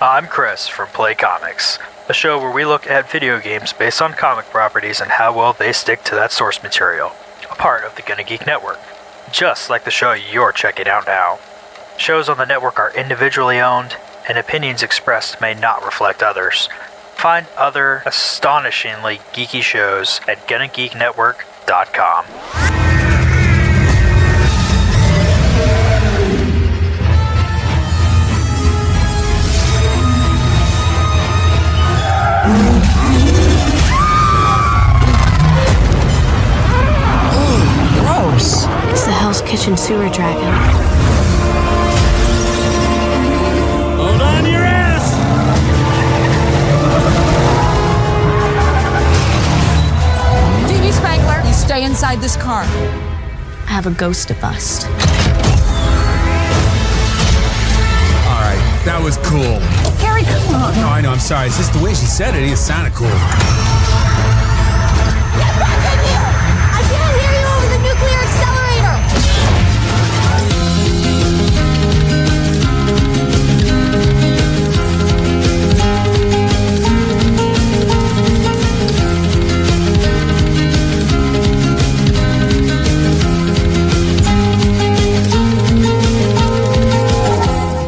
I'm Chris from Play Comics, a show where we look at video games based on comic properties and how well they stick to that source material, a part of the Gonna Geek Network, just like the show you're checking out now. Shows on the network are individually owned, and opinions expressed may not reflect others. Find other astonishingly geeky shows at GonnaGeekNetwork.com. Gross. It's the Hell's Kitchen sewer dragon. Hold on to your ass! TV Spangler, you stay inside this car. I have a ghost to bust. All right, that was cool. Gary, come on. No, I know, I'm sorry. It's just the way she said it. It sounded cool. Get back in here! I can't hear you over the nuclear accelerator!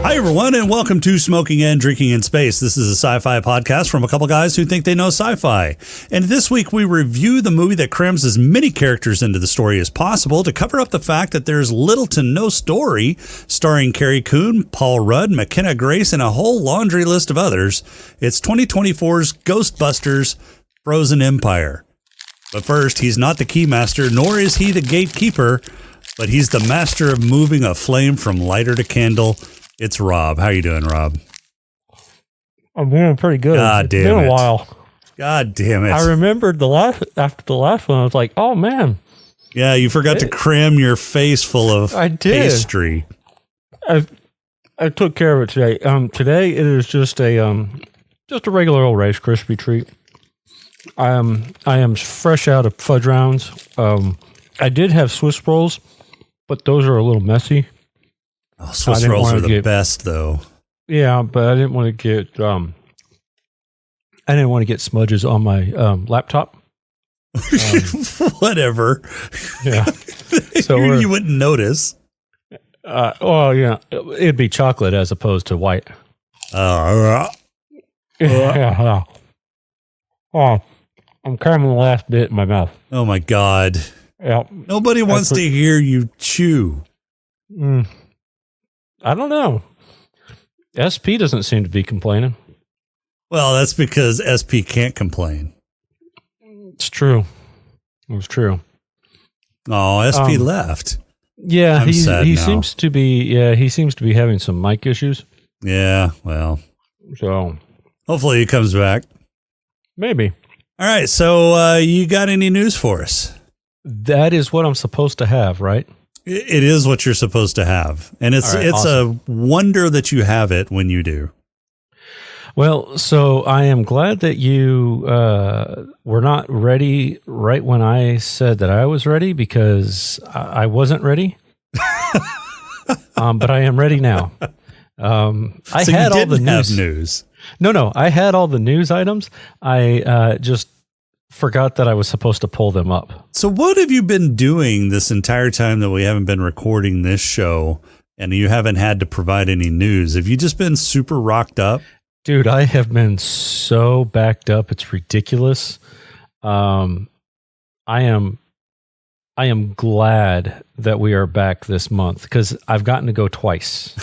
Hi, everyone, and welcome to Smoking and Drinking in Space. This is a sci-fi podcast from a couple guys who think they know sci-fi. And this week, we review the movie that crams as many characters into the story as possible to cover up the fact that there's little to no story, starring Carrie Coon, Paul Rudd, McKenna Grace, and a whole laundry list of others. It's 2024's Ghostbusters Frozen Empire. But first, he's not the keymaster, nor is he the gatekeeper, but he's the master of moving a flame from lighter to candle. It's Rob. How you doing, Rob? I'm doing pretty good. God It's damn been it. a while. God damn it. I remembered after the last one, I was like, oh man. Yeah, you forgot to cram your face full of I did. pastry. I took care of it today. Today it is just a regular old Rice Krispie treat. I am fresh out of fudge rounds. I did have Swiss rolls, but those are a little messy. Oh, Swiss rolls are the best, though. Yeah, but I didn't want to get smudges on my laptop. Whatever. Yeah. So you wouldn't notice. Well, yeah, it'd be chocolate as opposed to white. Uh, Yeah. Oh, I'm cramming the last bit in my mouth. oh, my God. Yeah. Nobody wants to hear you chew. I don't know. SP doesn't seem to be complaining. Well, that's because SP can't complain. It's true. It was true. Oh, SP left. Yeah, I'm sad he now. seems to be. Yeah, he seems to be having some mic issues. Yeah, well, So hopefully he comes back. maybe All right, so you got any news for us? that is what I'm supposed to have, right? It is what you're supposed to have. And it's All right, it's awesome. a wonder that you have it when you do. Well, so I am glad that you were not ready right when I said that I was ready, because I wasn't ready. But I am ready now. I So had you all the didn't have news. news. No, I had all the news items. I just forgot that I was supposed to pull them up. So what have you been doing this entire time that we haven't been recording this show and you haven't had to provide any news? Have you just been super rocked up? Dude, I have been so backed up. It's ridiculous. I am glad that we are back this month, because I've gotten to go twice.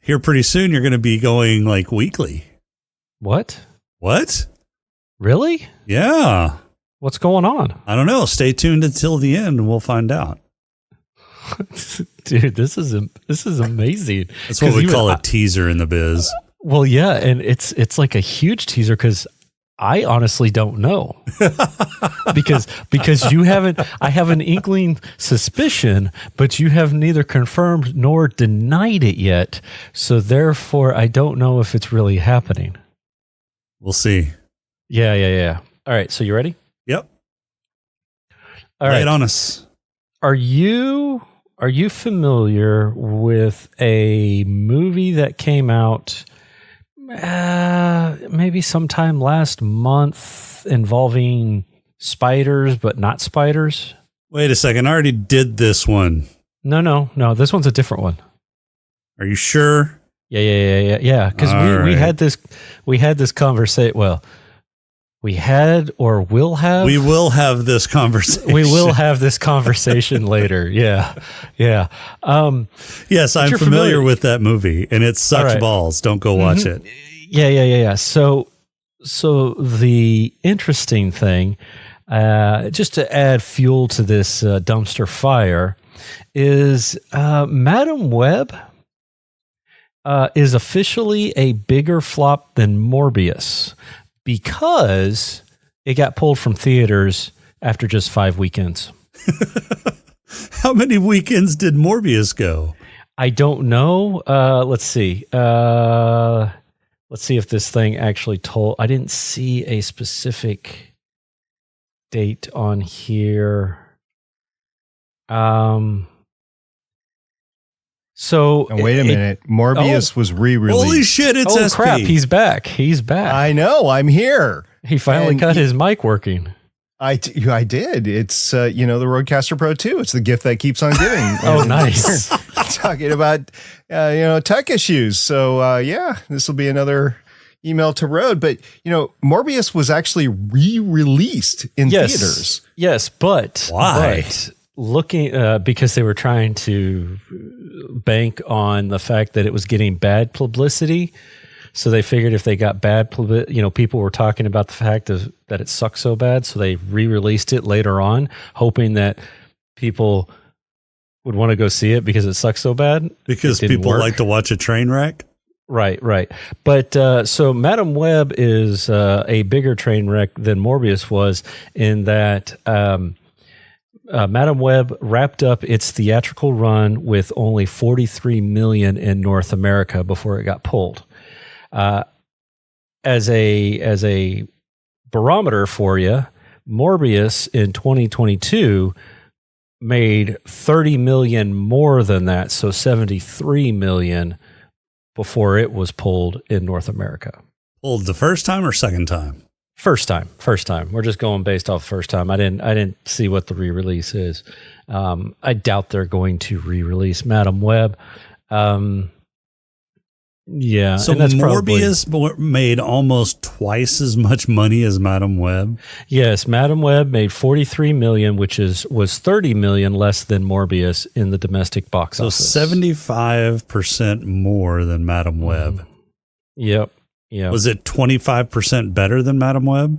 Here pretty soon you're going to be going like weekly. What? What? Really? Yeah. What's going on? I don't know. Stay tuned until the end and we'll find out. Dude, this is amazing. That's what 'Cause we call a teaser in the biz. Well, yeah, and it's like a huge teaser, because I honestly don't know. because you haven't. I have an inkling suspicion, but you have neither confirmed nor denied it yet. So therefore, I don't know if it's really happening. We'll see. Yeah. All right, so you ready? Yep. All Lay right. it on us. Are you Are you familiar with a movie that came out maybe sometime last month involving spiders, but not spiders? Wait a second. I already did this one. No. This one's a different one. Are you sure? Yeah. Because we had this conversation. Well, we had or will have. We will have this conversation. We will have this conversation later. Yeah. Yes, I'm familiar with that movie, and it sucks right. balls. Don't go watch it. Yeah. So the interesting thing, just to add fuel to this dumpster fire, is Madam Web is officially a bigger flop than Morbius because it got pulled from theaters after just 5 weekends. How many weekends did Morbius go? I don't know. Let's see. Let's see if this thing actually told. I didn't see a specific date on here. So now, wait a minute. Morbius was re-released. Holy shit! It's SP. Crap! He's back. I know. I'm here. He finally got his mic working. I did. It's the Rodecaster Pro 2. It's the gift that keeps on giving. Oh, nice. Talking about tech issues. So this will be another email to Rode. But Morbius was actually re-released in theaters. Yes, but why? Looking because they were trying to bank on the fact that it was getting bad publicity. So they figured if they got bad publicity, people were talking about the fact that it sucked so bad. So they re-released it later on, hoping that people would want to go see it because it sucks so bad. Because people like to watch a train wreck? Right. But so Madam Web is a bigger train wreck than Morbius was in that Madam Web wrapped up its theatrical run with only 43 million in North America before it got pulled. As a barometer for you, Morbius in 2022 made 30 million more than that, so 73 million before it was pulled in North America. Pulled the first time or second time? First time. We're just going based off first time. I didn't see what the re-release is. I doubt they're going to re-release Madam Web. Yeah. So Morbius made almost twice as much money as Madam Web? Yes, Madam Web made 43 million, which was 30 million less than Morbius in the domestic box office. So 75% more than Madam Web. Yep. Was it 25% better than Madam Web?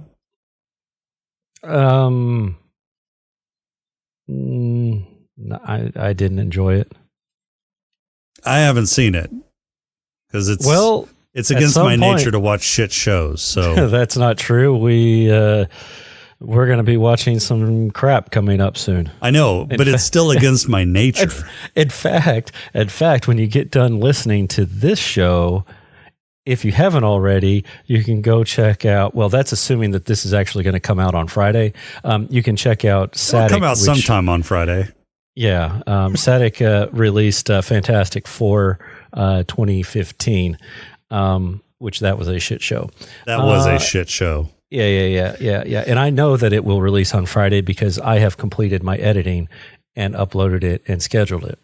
I didn't enjoy it. I haven't seen it. Because it's against my nature to watch shit shows. So that's not true. We're going to be watching some crap coming up soon. I know, but it's still against my nature. In fact, when you get done listening to this show, if you haven't already, you can go check out. Well, that's assuming that this is actually going to come out on Friday. You can check out Static. It'll come out sometime on Friday. Yeah, Static released Fantastic Four 2015, which that was a shit show. That was a shit show. Yeah. And I know that it will release on Friday because I have completed my editing and uploaded it and scheduled it.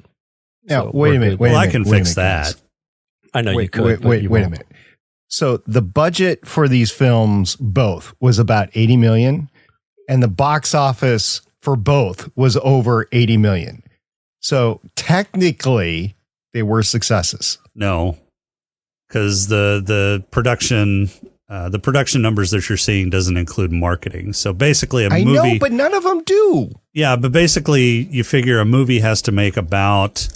Now, so wait a minute. I can fix that. I know you could. Wait a minute. So the budget for these films both was about 80 million, and the box office for both was over 80 million. So technically, they were successes. No, because the production numbers that you're seeing doesn't include marketing. So basically, a movie. I know, but none of them do. Yeah, but basically, you figure a movie has to make about,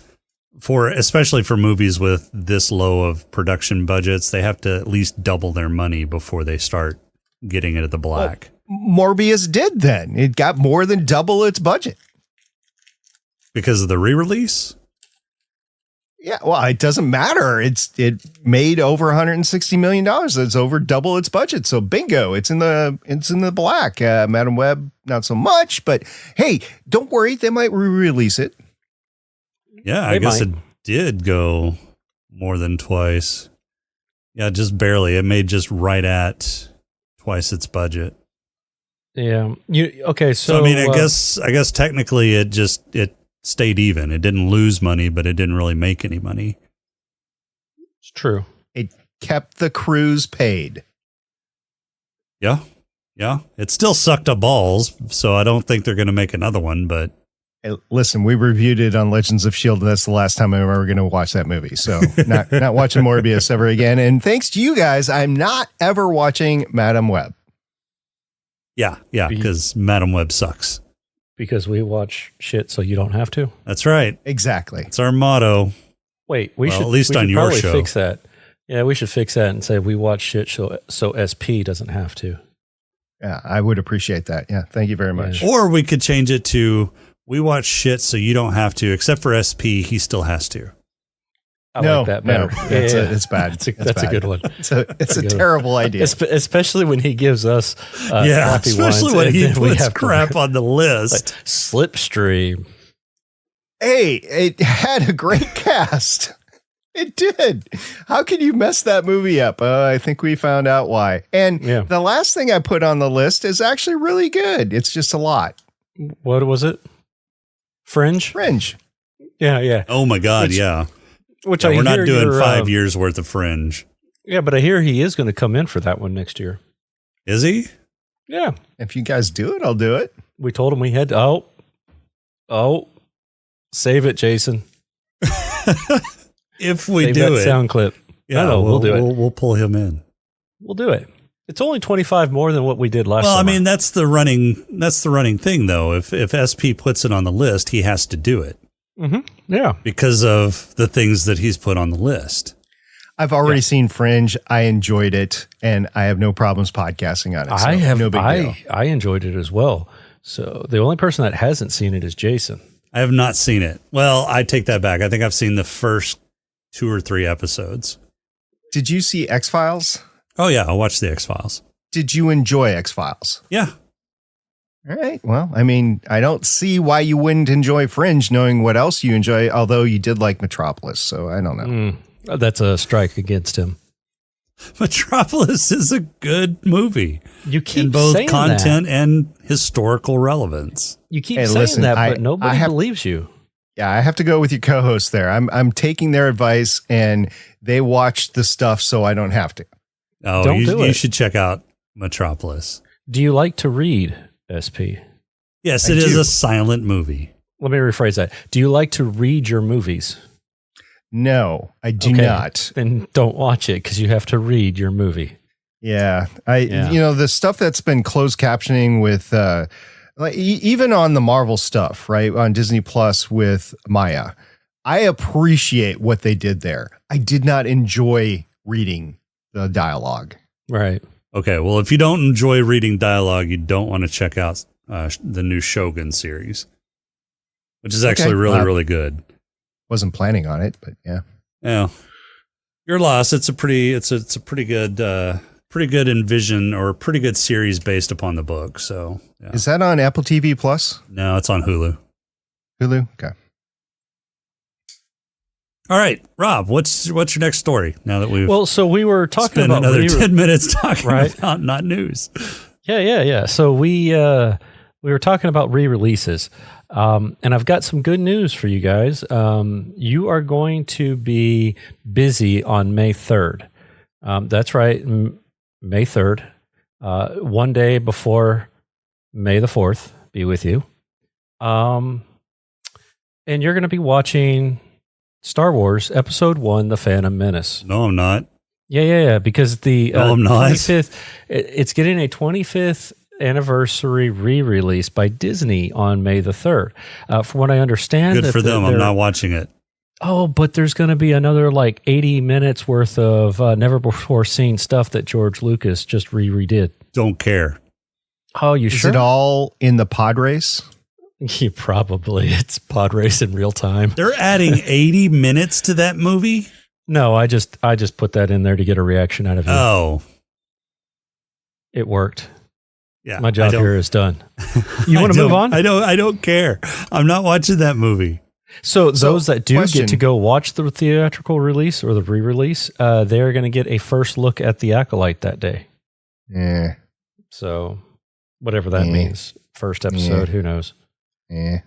especially for movies with this low of production budgets, they have to at least double their money before they start getting into the black. Well, Morbius did then. It got more than double its budget. Because of the re-release? Yeah, well, it doesn't matter. It made over $160 million. It's over double its budget. So bingo, it's in the black. Madam Web, not so much, but hey, don't worry, they might re-release it. Yeah, I guess it did go more than twice. Yeah, just barely. It made just right at twice its budget. Yeah. So I mean, I guess technically it stayed even. It didn't lose money, but it didn't really make any money. It's true. It kept the crews paid. Yeah. Yeah. It still sucked up balls, so I don't think they're going to make another one, but Hey, listen, we reviewed it on Legends of S.H.I.E.L.D. That's the last time I'm ever going to watch that movie. So not watching Morbius ever again. And thanks to you guys, I'm not ever watching Madam Web. yeah, because Madam Web sucks. Because we watch shit so you don't have to. That's right. Exactly. It's our motto. Wait, we should at least we on should your probably show. fix that. Yeah, we should fix that and say we watch shit so SP doesn't have to. Yeah, I would appreciate that. Yeah, thank you very much. Or we could change it to we watch shit so you don't have to, except for SP, he still has to. I like that better. It's bad. That's a good one. It's a terrible idea. Especially when he gives us crappy especially wines, when and he then we puts have to- crap on the list. like Slipstream. Hey, it had a great cast. It did. How can you mess that movie up? I think we found out why. And the last thing I put on the list is actually really good. It's just a lot. What was it? Fringe? Yeah. Oh my God, yeah. Which We're not doing 5 years worth of Fringe. Yeah, but I hear he is going to come in for that one next year. Is he? Yeah. If you guys do it, I'll do it. We told him we had save it, Jason. If we Save do that it. sound clip. Yeah, No, we'll do it. We'll pull him in. We'll do it. It's only 25 more than what we did last Well, summer. I mean, that's the running thing, though. If SP puts it on the list, he has to do it. Mm-hmm. Yeah. Because of the things that he's put on the list. I've already seen Fringe. I enjoyed it, and I have no problems podcasting on it. So no big deal. I enjoyed it as well. So the only person that hasn't seen it is Jason. I have not seen it. Well, I take that back. I think I've seen the first 2 or 3 episodes. Did you see X-Files? Oh, yeah. I watched the X-Files. Did you enjoy X-Files? Yeah. All right. Well, I mean, I don't see why you wouldn't enjoy Fringe knowing what else you enjoy, although you did like Metropolis. So I don't know. That's a strike against him. Metropolis is a good movie. You keep in both saying content that. and historical relevance. You keep Hey, saying listen, that, I but nobody believes you. Yeah, I have to go with your co-host there. I'm taking their advice, and they watch the stuff so I don't have to. Oh, you should check out Metropolis. Do you like to read, SP? Yes, it is a silent movie. Let me rephrase that. Do you like to read your movies? No, I do not. Then don't watch it because you have to read your movie. Yeah, the stuff that's been closed captioning with, like even on the Marvel stuff, right on Disney Plus with Maya, I appreciate what they did there. I did not enjoy reading the dialogue. Right. Okay. Well, if you don't enjoy reading dialogue, you don't want to check out the new Shogun series, which is actually really good. Wasn't planning on it, but yeah. Yeah. Your loss. It's a pretty good envision or pretty good series based upon the book. So yeah. Is that on Apple TV Plus? No, it's on Hulu. Hulu? Okay. All right, Rob, what's your next story now that we've so we were talking spent about another 10 minutes talking about not news. Yeah. So we were talking about re-releases. And I've got some good news for you guys. You are going to be busy on May 3rd. That's right, May 3rd. One day before May the 4th, be with you. And you're going to be watching Star Wars Episode 1, The Phantom Menace. No, I'm not. Yeah, because the I'm not. 25th, it's getting a 25th anniversary re-release by Disney on May the 3rd. From what I understand, good for them. I'm not watching it. Oh, but there's going to be another like 80 minutes worth of never before seen stuff that George Lucas just redid. Don't care. Oh, you Is sure? it all in the pod race? Yeah, probably. It's pod race in real time. They're adding 80 minutes to that movie? No, I just put that in there to get a reaction out of you. Oh. It worked. Yeah. My job here is done. You want to move on? I don't care. I'm not watching that movie. So those that do question. get to go watch the theatrical release or the re-release, they're going to get a first look at the Acolyte that day. Yeah. So whatever that means. First episode, who knows? Yeah.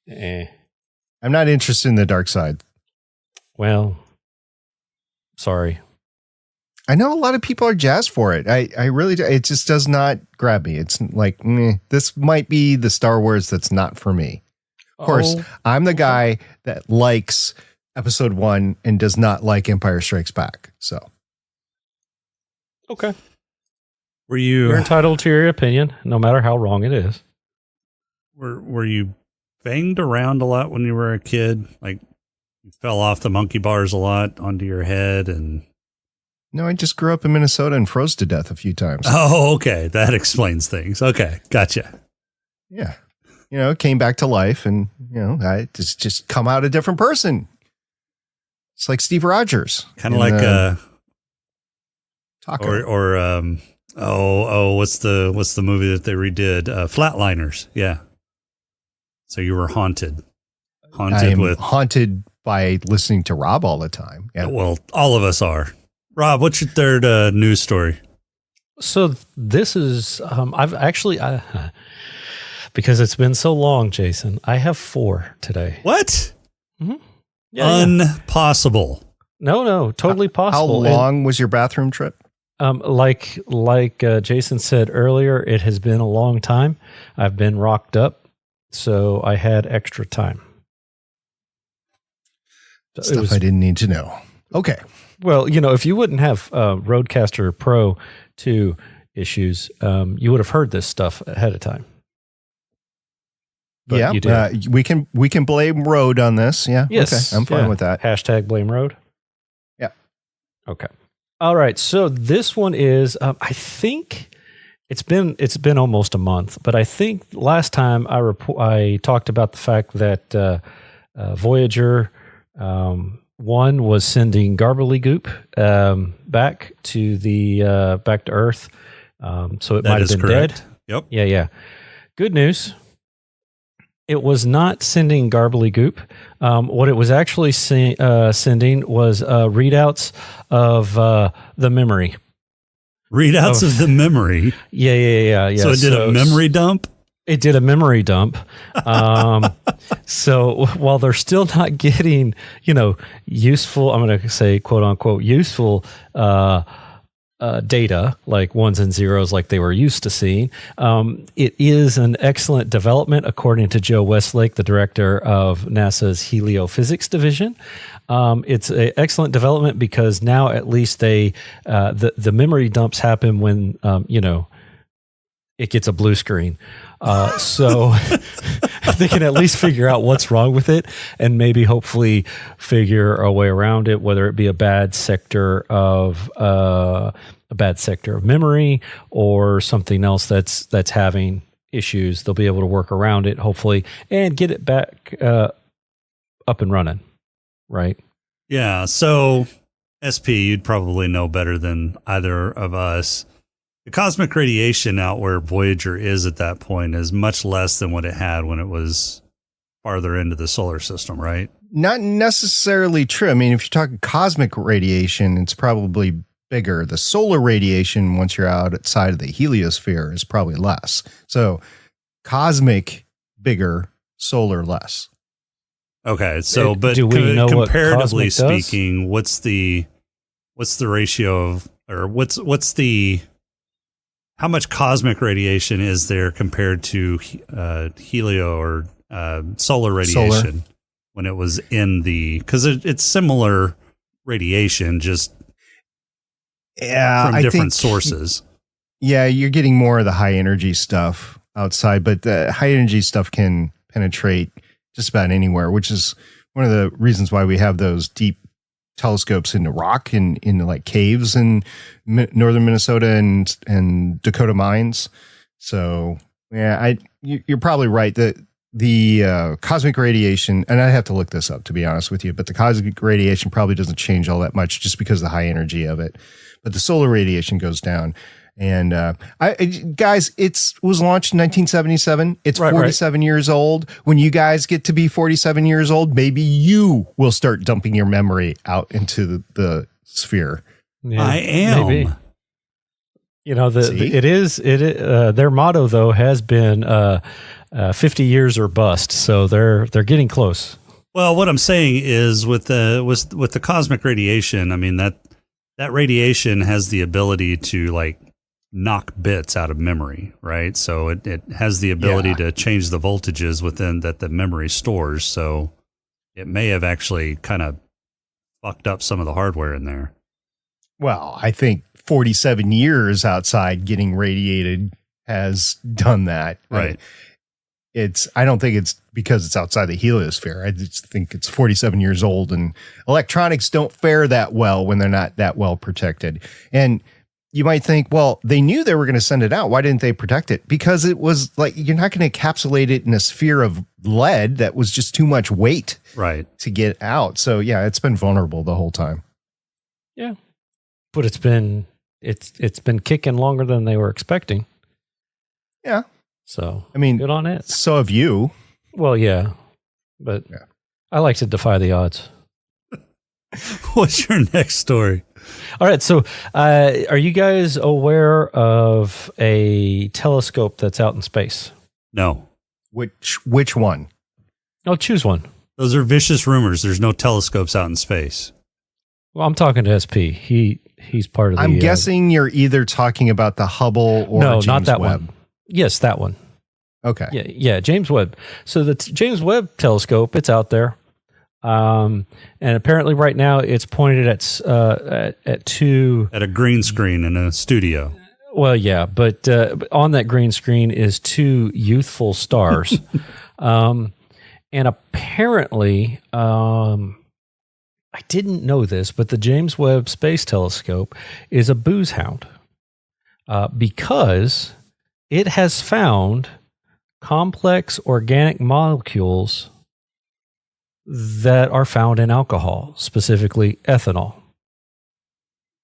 Eh. I'm not interested in the dark side. Well, sorry. I know a lot of people are jazzed for it. I really do. It just does not grab me. It's like, this might be the Star Wars that's not for me. Of course, I'm the guy that likes episode 1 and does not like Empire Strikes Back. So, Okay. You're You're entitled to your opinion, no matter how wrong it is. Were you banged around a lot when you were a kid? Like you fell off the monkey bars a lot onto your head and no, I just grew up in Minnesota and froze to death a few times. Oh, okay. That explains things. Okay. Gotcha. Yeah. Came back to life and, I just come out a different person. It's like Steve Rogers. Kind of like Taco. what's the movie that they redid? Flatliners. Yeah. So you were haunted by listening to Rob all the time. Yeah. Well, all of us are. Rob, what's your third news story? So this is, I've actually, because it's been so long, Jason, I have 4 today. What? Mm-hmm. Yeah, Impossible. No, totally possible. How long was your bathroom trip? Like Jason said earlier, it has been a long time. I've been rocked up, so I had extra time. Stuff I didn't need to know. Okay. Well, if you wouldn't have Rodecaster Pro 2 issues, you would have heard this stuff ahead of time. But yeah, you did. We can blame Rode on this. Yeah. Yes. Okay. I'm fine with that. Hashtag blame Rode. Yeah. Okay. All right. So this one is, I think it's been almost a month, but I think last time I talked about the fact that Voyager 1 was sending goop back to Earth. So it might have been correct. dead. Yep. Yeah. Good news. It was not sending goop. What it was actually sending was readouts of the memory. Readouts of the memory. Yeah. So it did a memory dump? It did a memory dump. So while they're still not getting, useful, I'm going to say quote unquote useful data like ones and zeros like they were used to seeing. It is an excellent development, according to Joe Westlake, the director of NASA's Heliophysics Division. It's an excellent development because now at least the memory dumps happen when, it gets a blue screen. So they can at least figure out what's wrong with it and maybe hopefully figure a way around it, whether it be a bad sector of memory or something else that's having issues. They'll be able to work around it, hopefully, and get it back up and running. Right. Yeah. So SP, you'd probably know better than either of us. The cosmic radiation out where Voyager is at that point is much less than what it had when it was farther into the solar system, right? Not necessarily true. I mean, if you're talking cosmic radiation, it's probably bigger. The solar radiation, once you're outside of the heliosphere, is probably less. So cosmic, bigger, solar, less. Okay. So, but do we know comparatively what cosmic speaking, what's the ratio of, or what's the, how much cosmic radiation is there compared to helio or solar radiation when it was in the, because it's similar radiation, just from different sources. Yeah, you're getting more of the high energy stuff outside, but the high energy stuff can penetrate just about anywhere, which is one of the reasons why we have those deep telescopes in the rock in like caves in northern Minnesota and Dakota mines. So yeah, you're probably right that the cosmic radiation, and I have to look this up to be honest with you, but the cosmic radiation probably doesn't change all that much just because of the high energy of it. But the solar radiation goes down. And guys, it was launched in 1977. It's 47 years old. When you guys get to be 47 years old, maybe you will start dumping your memory out into the sphere. Yeah, I am. Maybe. You know, their motto though has been 50 years or bust. So they're getting close. Well, what I'm saying is with the cosmic radiation, I mean that radiation has the ability to like knock bits out of memory, right? So it has the ability to change the voltages within that the memory stores. So it may have actually kind of fucked up some of the hardware in there. Well, I think 47 years outside getting radiated has done that. Right. I don't think it's because it's outside the heliosphere. I just think it's 47 years old, and electronics don't fare that well when they're not that well protected. And you might think, well, they knew they were going to send it out. Why didn't they protect it? Because it was like, you're not going to encapsulate it in a sphere of lead that was just too much weight to get out. So yeah, it's been vulnerable the whole time. Yeah. But it's been kicking longer than they were expecting. Yeah. So I mean, good on it. So have you. Well, yeah. But I like to defy the odds. What's your next story? All right. So are you guys aware of a telescope that's out in space? No. Which one? Oh, choose one. Those are vicious rumors. There's no telescopes out in space. Well, I'm talking to SP. He's part of the... I'm guessing you're either talking about the Hubble or no, James not that Webb. one. Yes, that one. Okay. Yeah, James Webb. So the James Webb telescope, it's out there. And apparently right now it's pointed at two... At a green screen in a studio. Well, yeah, but on that green screen is two youthful stars. And apparently... I didn't know this, but the James Webb Space Telescope is a booze hound because it has found complex organic molecules that are found in alcohol, specifically ethanol,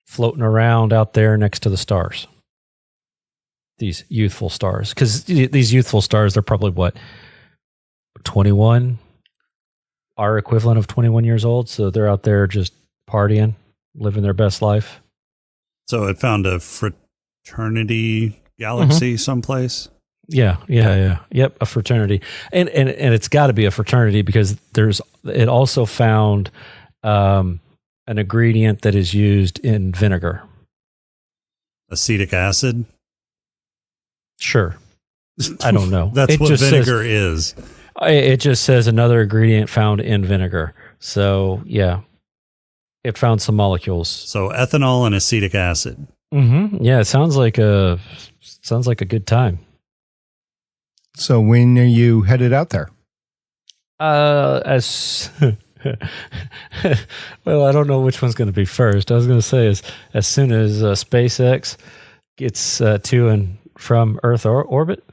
floating around out there next to the stars. These youthful stars. Because these youthful stars, they're probably what, 21? Our equivalent of 21 years old. So they're out there just partying, living their best life. So it found a fraternity galaxy someplace. Yeah. Yep, a fraternity. And it's got to be a fraternity because it also found an ingredient that is used in vinegar. Acetic acid? Sure. I don't know. That's what vinegar is. It just says another ingredient found in vinegar. So, yeah, it found some molecules. So ethanol and acetic acid. Mm-hmm. Yeah, it sounds like a good time. So when are you headed out there? Well, I don't know which one's going to be first. I was going to say as soon as SpaceX gets to and from Earth orbit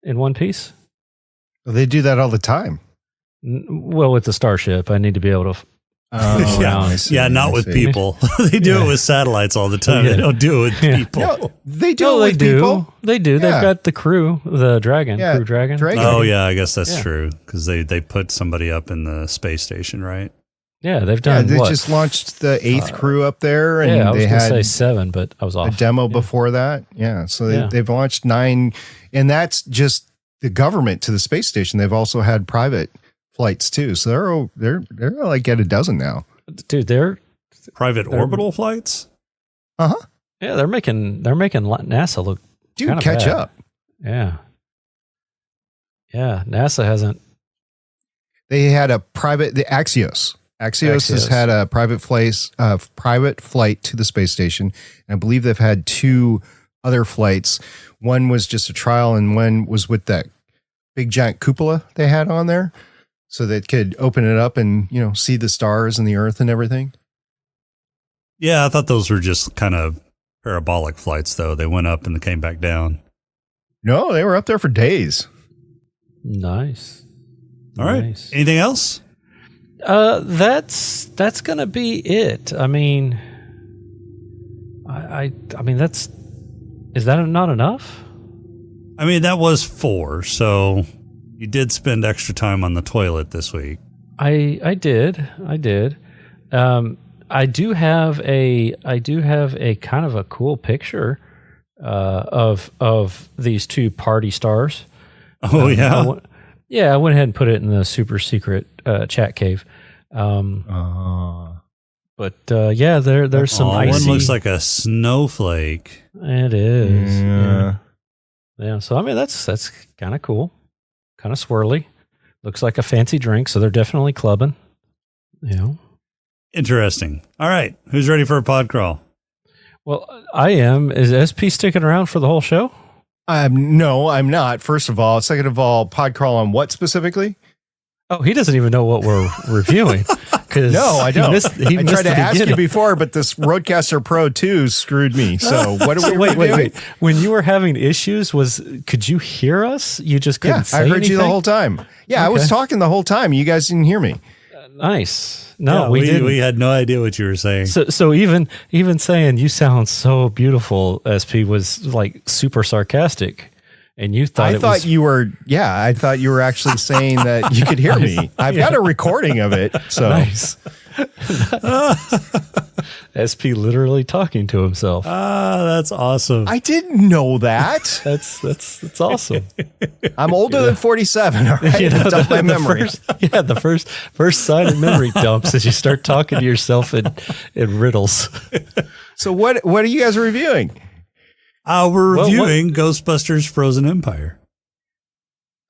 in one piece. Well, they do that all the time. Well, with the Starship, I need to be able to. Not with people. They do it with satellites all the time. They don't do it with people. No, they do it with people. They do. They've got the crew, the Dragon, Crew Dragon. Oh, yeah, I guess that's true. Because they put somebody up in the space station, right? Yeah, they've done. They just launched the 8th crew up there, and I was they going to had say 7, but I was off. A demo before that. Yeah, so they've launched 9, and that's just the government to the space station. They've also had private flights too, so they're like at a dozen now. Dude, they're orbital flights. Yeah, they're making NASA look. Dude, catch bad. up. Yeah, NASA hasn't. They had a private Axios. Axios has had a private flight to the space station, and I believe they've had 2 other flights. One was just a trial, and one was with that big giant cupola they had on there, so they could open it up and see the stars and the Earth and everything. Yeah, I thought those were just kind of parabolic flights, though. They went up and they came back down. No, they were up there for days. Nice. All right. Anything else? That's gonna be it. I mean, I mean Is that not enough? I mean, that was 4, so you did spend extra time on the toilet this week. I did. I do have a kind of a cool picture of these two party stars. Oh, yeah? I went ahead and put it in the super secret chat cave. But there's some icy. One looks like a snowflake. It is. Yeah. So I mean, that's kind of cool, kind of swirly. Looks like a fancy drink, so they're definitely clubbing. Interesting. All right, who's ready for a pod crawl? Well, I am. Is SP sticking around for the whole show? No, I'm not. First of all. Second of all, pod crawl on what specifically? Oh, he doesn't even know what we're reviewing. No, I don't. I tried to ask you beginning. before, but this Rodecaster Pro 2 screwed me. So what are we wait. When you were having issues, could you hear us? You just couldn't say anything? I heard you the whole time. Yeah, I was talking the whole time. You guys didn't hear me. Nice. No, Yeah, we didn't. We had no idea what you were saying. So even saying you sound so beautiful, SP, was like super sarcastic. And you thought I thought you were actually saying that you could hear me. I've got a recording of it. So nice. SP literally talking to himself. That's awesome. I didn't know that. That's awesome. I'm older than 47. All right, dump my memory. The first sign of memory dumps as you start talking to yourself in riddles. So what are you guys reviewing? We're reviewing Ghostbusters Frozen Empire.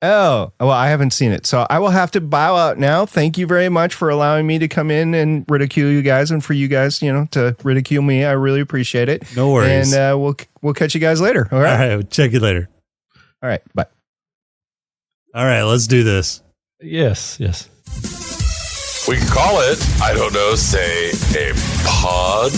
Oh, well, I haven't seen it. So I will have to bow out now. Thank you very much for allowing me to come in and ridicule you guys, and for you guys, to ridicule me. I really appreciate it. No worries. And we'll catch you guys later. All right. All right. Check you later. All right. Bye. All right. Let's do this. Yes. We can call it, I don't know, say a pod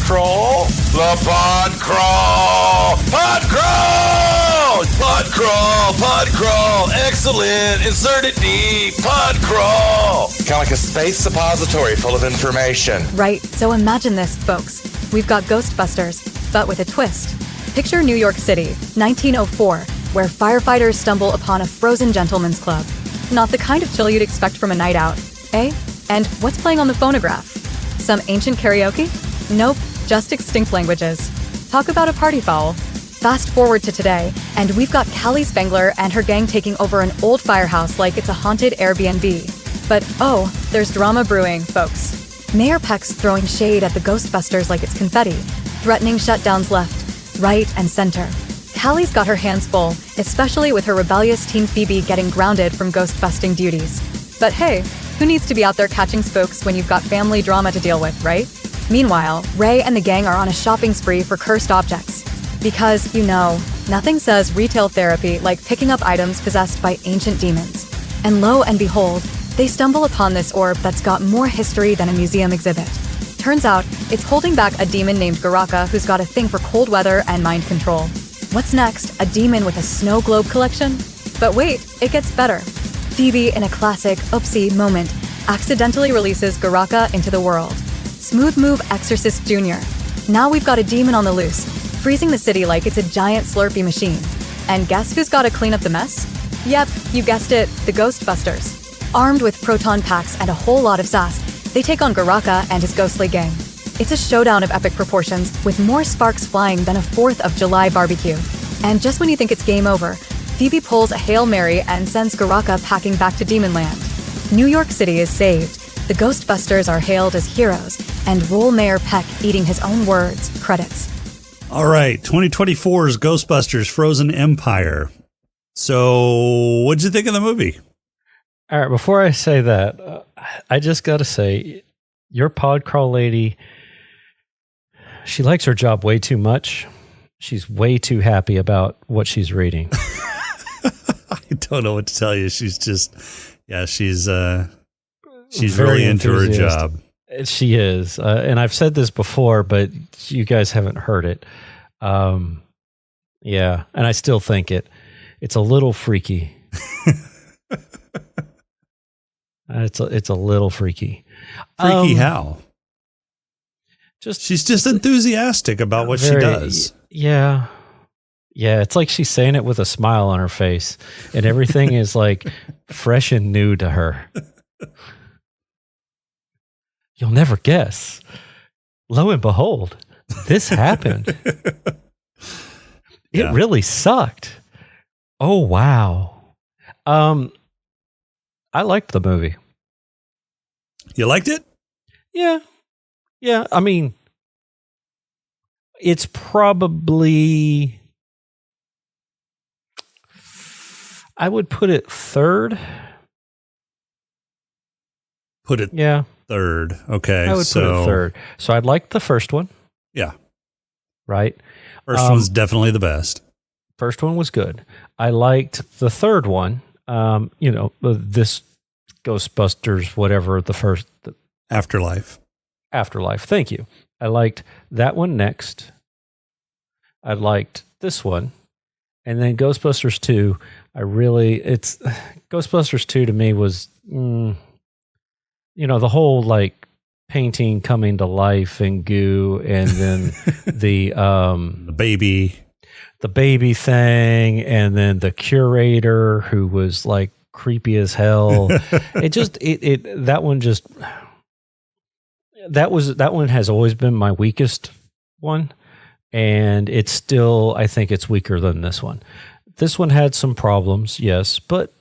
crawl? The pod crawl! Pod crawl! Pod crawl! Pod crawl! Excellent! Insert it deep! Pod crawl! Kind of like a space suppository full of information. Right, so imagine this, folks. We've got Ghostbusters, but with a twist. Picture New York City, 1904, where firefighters stumble upon a frozen gentleman's club. Not the kind of chill you'd expect from a night out, eh? And what's playing on the phonograph? Some ancient karaoke? Nope, just extinct languages. Talk about a party foul. Fast forward to today, and we've got Callie Spengler and her gang taking over an old firehouse like it's a haunted Airbnb. But there's drama brewing, folks. Mayor Peck's throwing shade at the Ghostbusters like it's confetti, threatening shutdowns left, right, and center. Callie's got her hands full, especially with her rebellious teen Phoebe getting grounded from ghost-busting duties. But hey, who needs to be out there catching spooks when you've got family drama to deal with, right? Meanwhile, Ray and the gang are on a shopping spree for cursed objects. Because, nothing says retail therapy like picking up items possessed by ancient demons. And lo and behold, they stumble upon this orb that's got more history than a museum exhibit. Turns out, it's holding back a demon named Garaka who's got a thing for cold weather and mind control. What's next? A demon with a snow globe collection? But wait, it gets better. Phoebe, in a classic oopsie moment, accidentally releases Garaka into the world. Smooth move Exorcist Jr. Now we've got a demon on the loose, freezing the city like it's a giant Slurpee machine. And guess who's got to clean up the mess? Yep, you guessed it, the Ghostbusters. Armed with proton packs and a whole lot of sass, they take on Garaka and his ghostly gang. It's a showdown of epic proportions, with more sparks flying than a 4th of July barbecue. And just when you think it's game over, Phoebe pulls a Hail Mary and sends Garaka packing back to Demonland. New York City is saved, the Ghostbusters are hailed as heroes, and roll Mayor Peck eating his own words, credits. All right. 2024's Ghostbusters Frozen Empire. So what'd you think of the movie? All right, before I say that, I just got to say, your pod crawl lady, she likes her job way too much. She's way too happy about what she's reading. I don't know what to tell you. She's just, she's really Very into her enthusiastic. job. She is. And I've said this before, but you guys haven't heard it. And I still think it's a little freaky. It's a little freaky. Freaky how? She's just enthusiastic about what she does. Yeah. Yeah, it's like she's saying it with a smile on her face, and everything is like fresh and new to her. You'll never guess. Lo and behold, this happened. It really sucked. Oh, wow. I liked the movie. You liked it? Yeah. Yeah. I mean, it's probably, I would put it third. Put it third. Okay. I would put it third. So I liked the first one. Yeah. Right. First one's definitely the best. First one was good. I liked the third one. This Ghostbusters, whatever, the first. Afterlife. Thank you. I liked that one next. I liked this one. And then Ghostbusters 2, Ghostbusters 2 to me was, the whole like painting coming to life and goo, and then the baby thing, and then the curator who was like creepy as hell. That one has always been my weakest one, and it's still, I think it's weaker than this one. This one had some problems, yes, but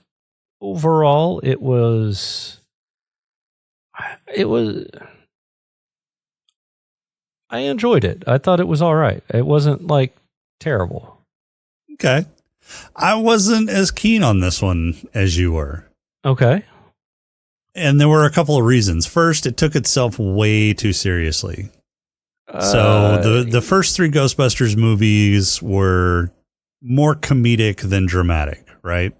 overall it was I enjoyed it. I thought it was all right. It wasn't like terrible. Okay. I wasn't as keen on this one as you were. Okay. And there were a couple of reasons. First, it took itself way too seriously. So the first three Ghostbusters movies were more comedic than dramatic, right?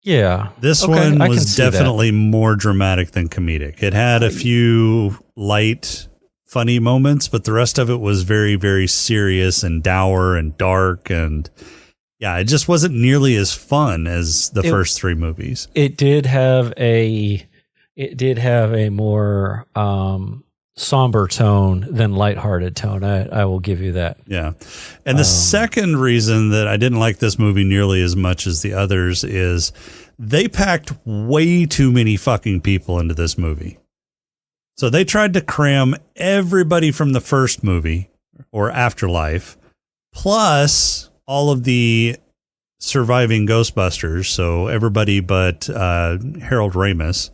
Yeah. This one was definitely more dramatic than comedic. It had a few light, funny moments, but the rest of it was very, very serious and dour and dark. And yeah, it just wasn't nearly as fun as the first three movies. It did have a more somber tone than lighthearted tone. I will give you that. Yeah. And the second reason that I didn't like this movie nearly as much as the others is they packed way too many fucking people into this movie. So they tried to cram everybody from the first movie or Afterlife, plus all of the surviving Ghostbusters. So everybody but Harold Ramis.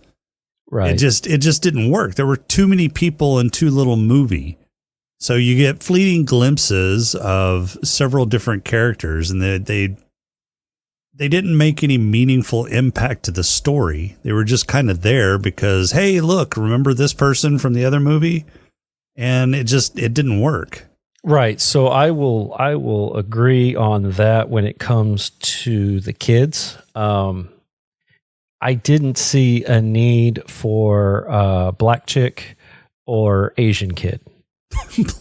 Right. It just didn't work. There were too many people in too little movie. So you get fleeting glimpses of several different characters, and they didn't make any meaningful impact to the story. They were just kind of there because, hey, look, remember this person from the other movie? And it didn't work. Right. So I will agree on that when it comes to the kids. I didn't see a need for black chick or Asian kid.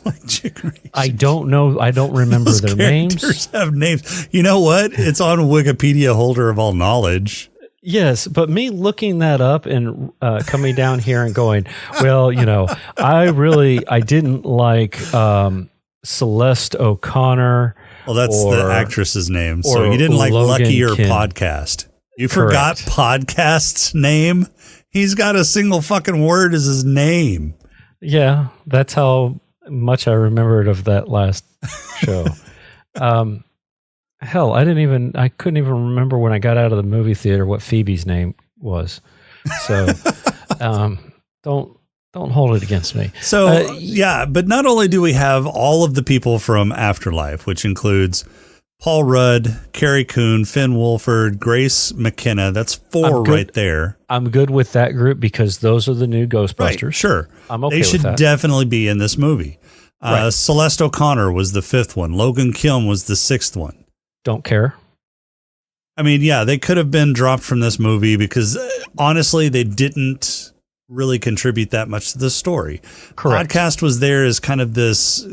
Black chick or Asian. I don't know. I don't remember their names. Have names. You know what? It's on Wikipedia, holder of all knowledge. Yes, but me looking that up and coming down here and going, well, I didn't like Celeste O'Connor. Well, that's the actress's name. So you didn't like Logan Lucky or Kim. Podcast. You Correct. forgot Podcast's name? He's got a single fucking word as his name. Yeah, that's how much I remembered of that last show. Hell, I couldn't even remember when I got out of the movie theater what Phoebe's name was. So don't hold it against me. So, yeah, but not only do we have all of the people from Afterlife, which includes Paul Rudd, Carrie Coon, Finn Wolford, Grace McKenna. That's four right there. I'm good with that group because those are the new Ghostbusters. Right, sure. I'm okay They with should that. definitely be in this movie. Right. Celeste O'Connor was the fifth one. Logan Kim was the sixth one. Don't care. I mean, yeah, they could have been dropped from this movie because honestly, they didn't really contribute that much to the story. Correct. Podcast was there as kind of this,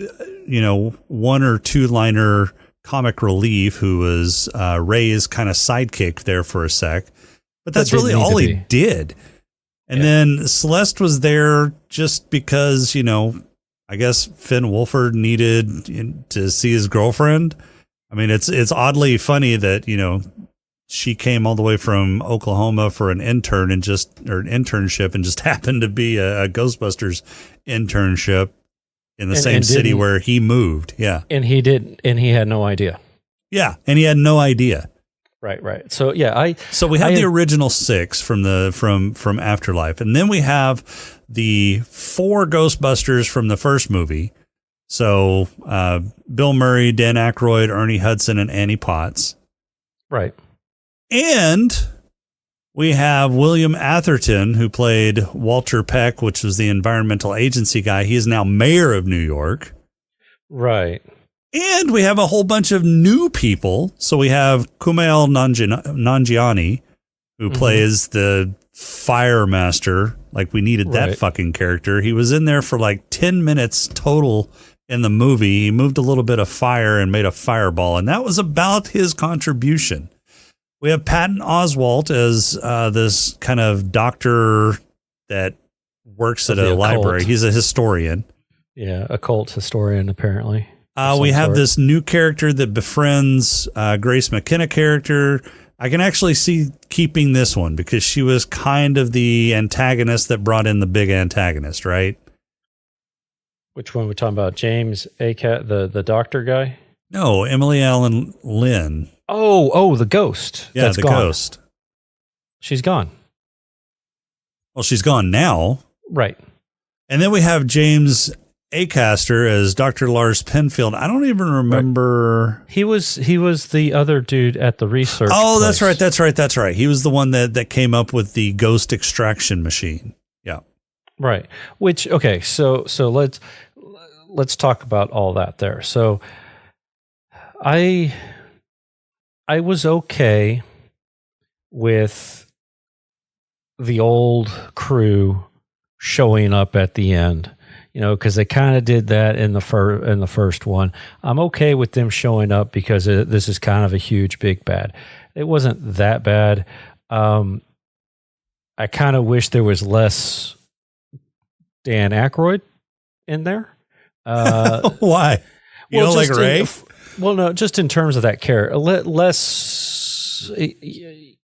one or two liner comic relief who was Ray's kind of sidekick there for a sec. But that's really all he did. And then Celeste was there just because, I guess Finn Wolford needed to see his girlfriend. I mean, it's oddly funny that, she came all the way from Oklahoma for an internship and just happened to be a Ghostbusters internship in the same city where he moved. Yeah. And he had no idea. Yeah. And he had no idea. Right. So yeah, So we have the original 6 from Afterlife. And then we have the 4 Ghostbusters from the first movie. So Bill Murray, Dan Aykroyd, Ernie Hudson, and Annie Potts. Right. And we have William Atherton, who played Walter Peck, which was the environmental agency guy. He is now mayor of New York. Right. And we have a whole bunch of new people. So we have Kumail Nanjiani, who plays the fire master. Like, we needed that fucking character. He was in there for like 10 minutes total in the movie. He moved a little bit of fire and made a fireball. And that was about his contribution. We have Patton Oswalt as this kind of doctor that works at a library. He's a historian. Yeah, occult historian, apparently. We have this new character that befriends Grace McKenna character. I can actually see keeping this one because she was kind of the antagonist that brought in the big antagonist, right? Which one are we talking about? James Acat, the doctor guy? No, Emily Allen Lynn. Oh, the ghost. Yeah, the ghost. She's gone. Well, she's gone now. Right. And then we have James Acaster as Dr. Lars Penfield. I don't even remember. He was the other dude at the research place. That's right. He was the one that came up with the ghost extraction machine. Yeah. Right. Which, okay, so let's talk about all that there. So I was okay with the old crew showing up at the end, because they kind of did that in the first one. I'm okay with them showing up because this is kind of a huge big bad. It wasn't that bad. I kind of wish there was less Dan Aykroyd in there. Why? You don't like Ray? Well, no, just in terms of that character, less. It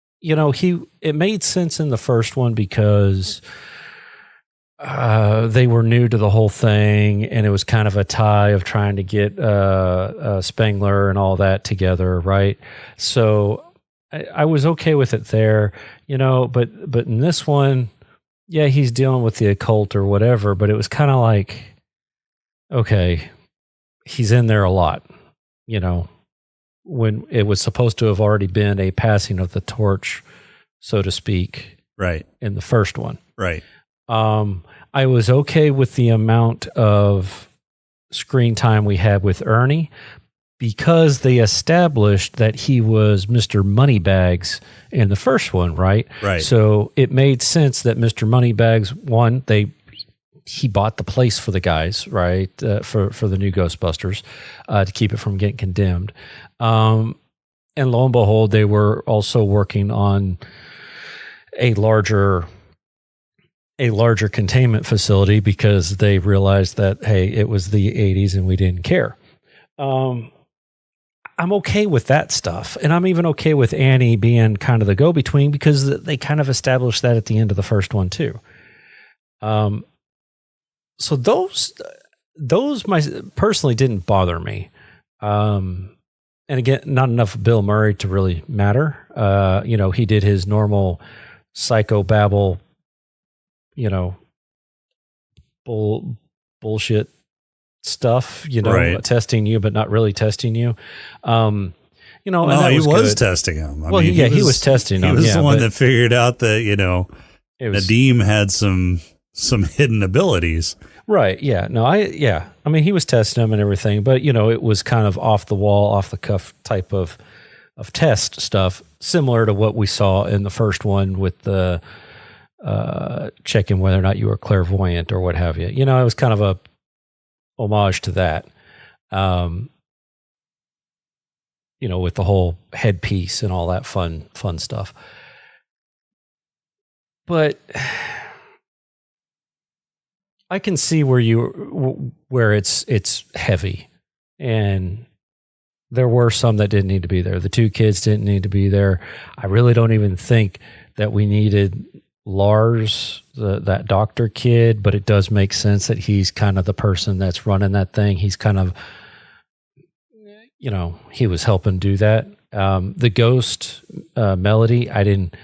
made sense in the first one because they were new to the whole thing, and it was kind of a tie of trying to get Spengler and all that together, right? So I was okay with it there, but in this one, yeah, he's dealing with the occult or whatever, but it was kind of like, okay, he's in there a lot. When it was supposed to have already been a passing of the torch, so to speak, right, in the first one. Right. I was okay with the amount of screen time we had with Ernie because they established that he was Mr. Moneybags in the first one, right? Right. So it made sense that Mr. Moneybags, one, he bought the place for the guys, right, for the new Ghostbusters, to keep it from getting condemned. And lo and behold, they were also working on a larger containment facility because they realized that, hey, it was the 80s and we didn't care. I'm okay with that stuff. And I'm even okay with Annie being kind of the go-between because they kind of established that at the end of the first one too. So those personally didn't bother me. And again, not enough Bill Murray to really matter. He did his normal psychobabble, bullshit stuff, right. Testing you, but not really testing you. No, and that he was good. testing him. He was testing him. He was the one that figured out that, Nadeem had some hidden abilities. Right. Yeah. No, I mean, he was testing them and everything, but it was kind of off the wall, off the cuff type of test stuff, similar to what we saw in the first one with the checking whether or not you were clairvoyant or what have you. It was kind of a homage to that. With the whole headpiece and all that fun stuff. But I can see where it's heavy, and there were some that didn't need to be there. The two kids didn't need to be there. I really don't even think that we needed Lars, that doctor kid, but it does make sense that he's kind of the person that's running that thing. He's kind of, he was helping do that. The ghost Melody, I didn't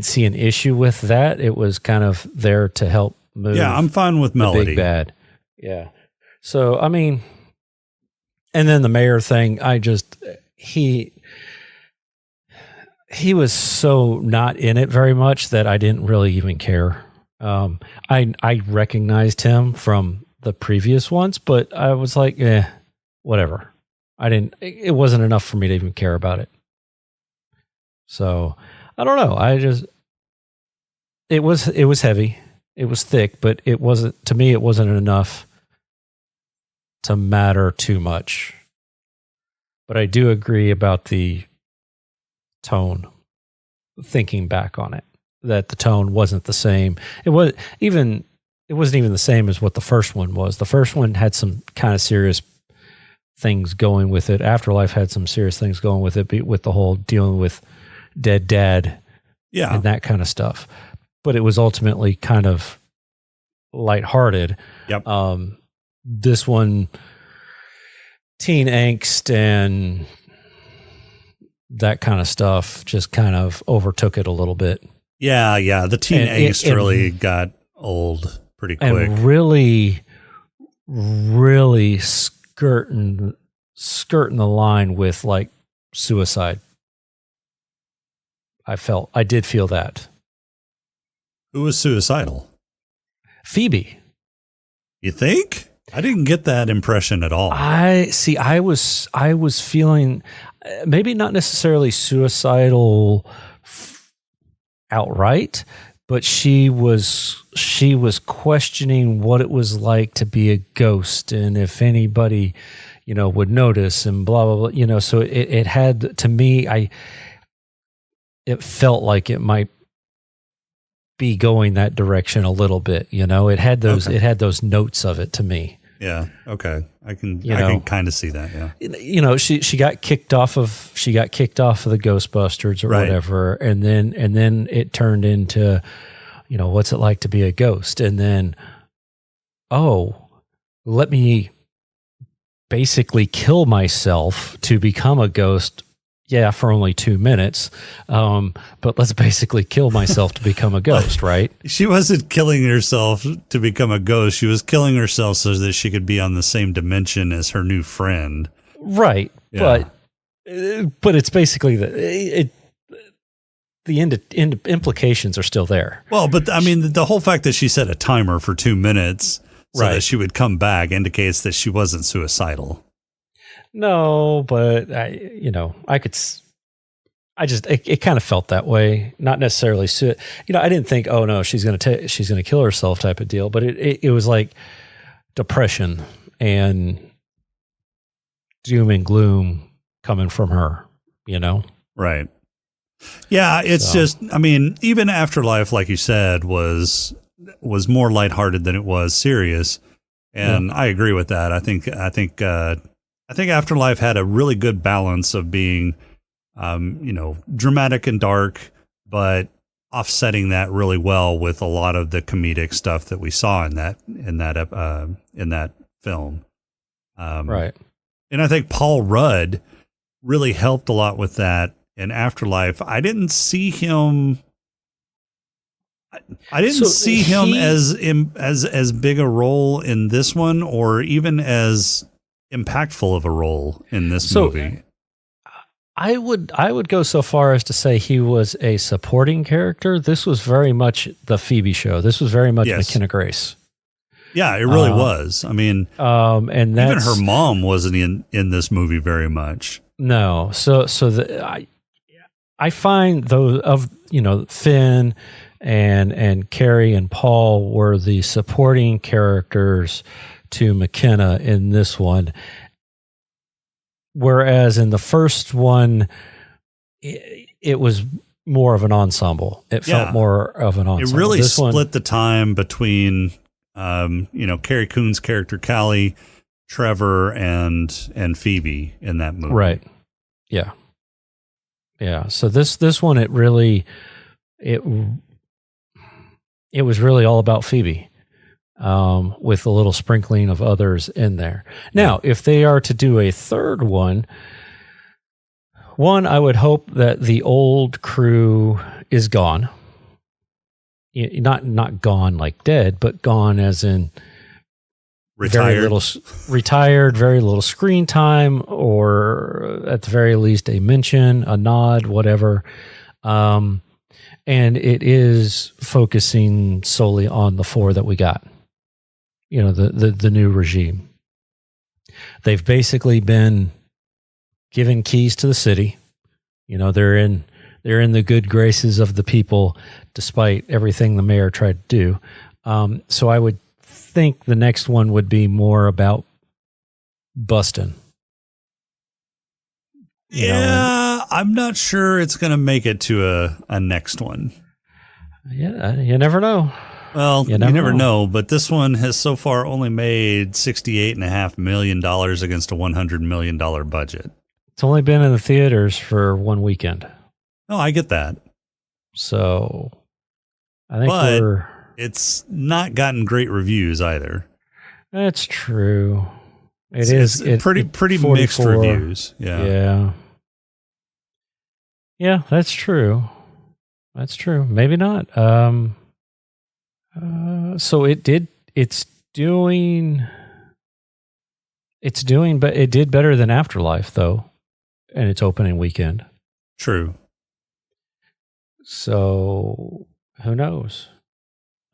see an issue with that. It was kind of there to help move. Yeah, I'm fine with Melody. The big bad. Yeah. So, I mean, and then the mayor thing, he was so not in it very much that I didn't really even care. I recognized him from the previous ones, but I was like, whatever. It wasn't enough for me to even care about it. So I don't know. It was heavy. It was thick, but it wasn't enough to matter too much. But I do agree about the tone, thinking back on it, that the tone wasn't the same. It wasn't even the same as what the first one was. The first one had some kind of serious things going with it. Afterlife had some serious things going with it, with the whole dealing with dead dad, and that kind of stuff. But it was ultimately kind of lighthearted. Yep. This one, teen angst and that kind of stuff just kind of overtook it a little bit. Yeah. The teen angst really got old pretty quick. And really, really skirting the line with like suicide. I did feel that. Who was suicidal? Phoebe. You think? I didn't get that impression at all. I was feeling maybe not necessarily suicidal outright, but she was questioning what it was like to be a ghost and if anybody, would notice and blah, blah, blah, so it had, to me, it felt like it might be going that direction a little bit, it had those notes of it to me. Yeah. Okay. I can kind of see that. Yeah. She got kicked off of the Ghostbusters or whatever. And then it turned into, what's it like to be a ghost? And then, let me basically kill myself to become a ghost. Yeah, for only 2 minutes. But let's basically kill myself to become a ghost, right? She wasn't killing herself to become a ghost. She was killing herself so that she could be on the same dimension as her new friend. Right. Yeah. But it's basically the implications are still there. Well, but I mean, the whole fact that she set a timer for 2 minutes so that she would come back indicates that she wasn't suicidal. No, but it kind of felt that way. Not necessarily, I didn't think, oh no, she's going to kill herself type of deal. But it was like depression and doom and gloom coming from her, Right. Yeah. It's just, I mean, even Afterlife, like you said, was more lighthearted than it was serious. And I agree with that. I think Afterlife had a really good balance of being, dramatic and dark, but offsetting that really well with a lot of the comedic stuff that we saw in that film. Right. And I think Paul Rudd really helped a lot with that in Afterlife. I didn't see him. See him as big a role in this one, or even as impactful of a role in this movie. I would go so far as to say he was a supporting character. This was very much the Phoebe show. This was very much McKenna Grace. Yeah, it really was. I mean, and even her mom wasn't in this movie very much. No. I find those of Finn and Carrie and Paul were the supporting characters to McKenna in this one. Whereas in the first one, it was more of an ensemble. It felt more of an ensemble. It really split the time between Carrie Coon's character Callie, Trevor, and Phoebe in that movie. Right. Yeah. Yeah. So this one, it was really all about Phoebe, with a little sprinkling of others in there. Now, if they are to do a third one, I would hope that the old crew is gone. Not gone like dead, but gone as in Retired. Retired, very little screen time, or at the very least a mention, a nod, whatever. And it is focusing solely on the 4 that we got. The new regime. They've basically been given keys to the city. They're in the good graces of the people, despite everything the mayor tried to do. So I would think the next one would be more about busting. I'm not sure it's going to make it to a next one. Yeah, you never know. Well, you never know, but this one has so far only made $68.5 million against a $100 million budget. It's only been in the theaters for one weekend. Oh, I get that. So I think it's not gotten great reviews either. That's true. It's pretty 44. Mixed reviews. Yeah. Yeah, that's true. Maybe not. So it's doing, but it did better than Afterlife though, in its opening weekend. True. So who knows?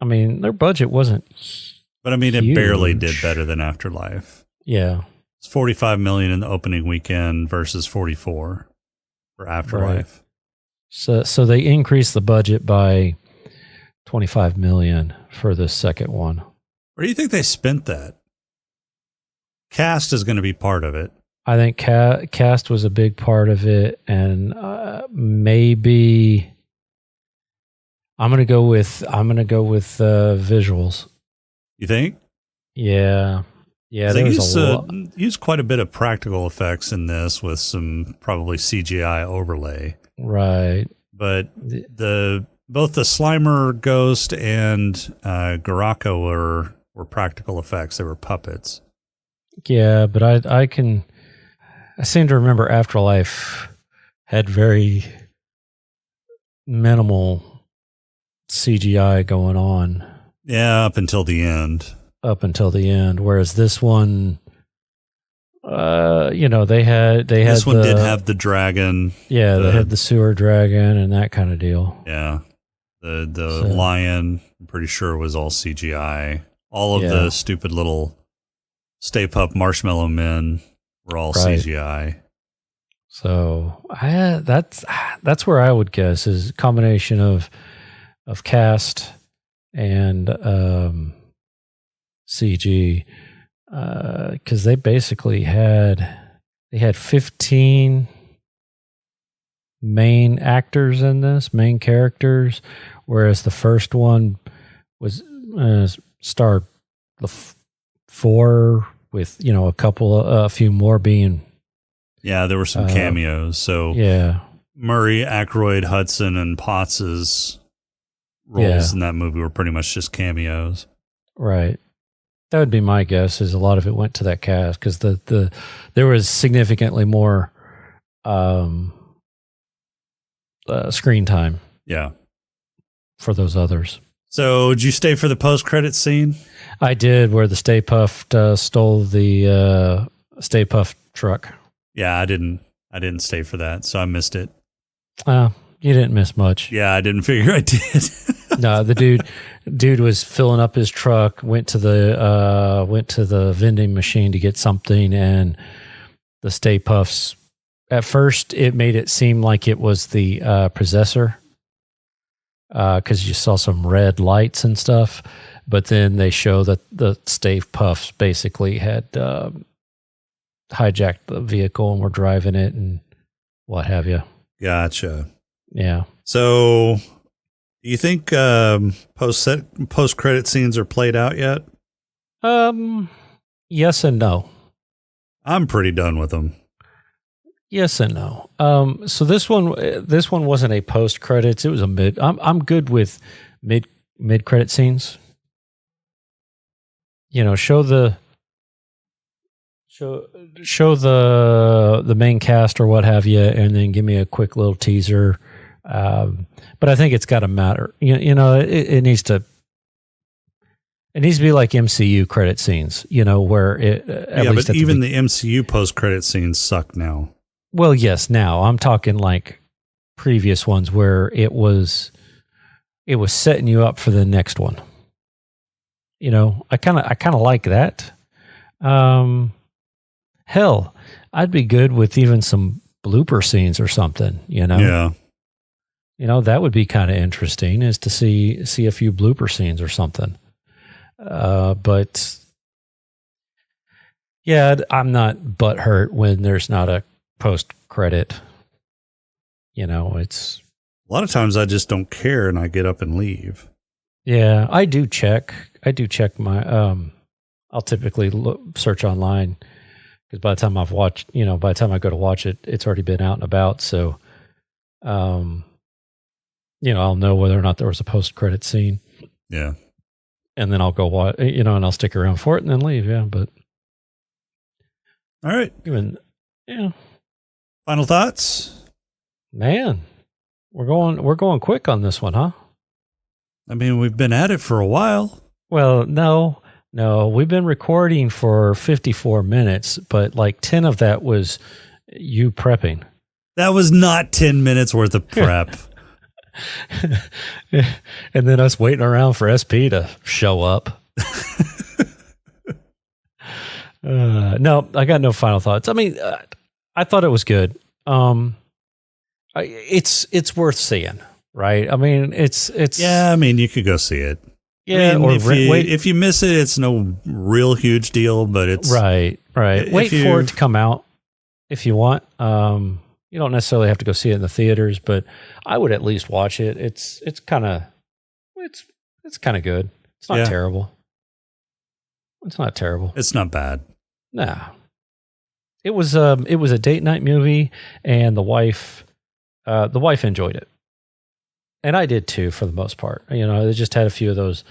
I mean, their budget wasn't, but I mean, it barely did better than Afterlife. Yeah. It's $45 million in the opening weekend versus 44 for Afterlife. Right. So they increased the budget by $25 million for the second one. Where do you think they spent that? Cast is going to be part of it. I think cast was a big part of it, and maybe I'm going to go with visuals. You think? Yeah. Yeah, they used quite a bit of practical effects in this with some probably CGI overlay. Right. But both the Slimer ghost and Garako were practical effects. They were puppets. Yeah, but I seem to remember Afterlife had very minimal CGI going on. Yeah, up until the end. Whereas this one, they had this one did have the dragon. Yeah, they had the sewer dragon and that kind of deal. Yeah, the lion, I'm pretty sure was all CGI. All of the stupid little Stay Puft Marshmallow Men were all CGI. So that's where I would guess is a combination of cast and CG, because they basically had 15 main actors in this, main characters, whereas the first one was starred the 4 with a few more being. Yeah, there were some cameos. So Murray, Aykroyd, Hudson, and Potts's roles in that movie were pretty much just cameos. Right. That would be my guess. Is a lot of it went to that cast because there was significantly more screen time. Yeah. For those others. So, did you stay for the post-credit scene? I did, where the Stay Puft stole the Stay Puft truck. Yeah, I didn't stay for that, so I missed it. You didn't miss much. Yeah, I didn't figure I did. No, the dude was filling up his truck, went to the vending machine to get something, and the Stay Puffs. At first, it made it seem like it was the possessor, because you saw some red lights and stuff. But then they show that the Stay Puffs basically had hijacked the vehicle and were driving it and what have you. Gotcha. Yeah. So Do you think post credit scenes are played out yet? Yes and no. I'm pretty done with them. Yes and no. So this one wasn't a post credits. It was a mid. I'm good with mid credit scenes. You know, show the main cast or what have you, and then give me a quick little teaser. But I think it's got to matter. You know, it needs to. It needs to be like MCU credit scenes. You know, where it. But even the MCU post credit scenes suck now. Well, yes. Now I'm talking like previous ones where it was setting you up for the next one. You know, I kind of like that. Hell, I'd be good with even some blooper scenes or something. You know, yeah. You know, that would be kind of interesting, is to see a few blooper scenes or something. But yeah, I'm not butthurt when there's not a post credit. You know, it's a lot of times I just don't care and I get up and leave. Yeah, I do check my. I'll typically search online, because by the time I've watched, you know, by the time I go to watch it, it's already been out and about. So, you know, I'll know whether or not there was a post credit scene. Yeah, and then I'll go watch, you know, and I'll stick around for it and then leave. Yeah, but all right, yeah. Final thoughts, man. We're going quick on this one, huh? I mean, we've been at it for a while. Well, no, we've been recording for 54 minutes, but like 10 of that was you prepping. That was not 10 minutes worth of prep. And then us waiting around for SP to show up. No, I got no final thoughts. I mean, I thought it was good. It's worth seeing. Right. I mean, it's. Yeah. I mean, you could go see it. Yeah. I mean, if you miss it, it's no real huge deal, but it's right. Wait for it to come out if you want. You don't necessarily have to go see it in the theaters, but I would at least watch it. It's kind of good. It's not terrible. It's not terrible. It's not bad. Nah. It was a date night movie, and the wife enjoyed it. And I did too, for the most part. You know, they just had a few of those,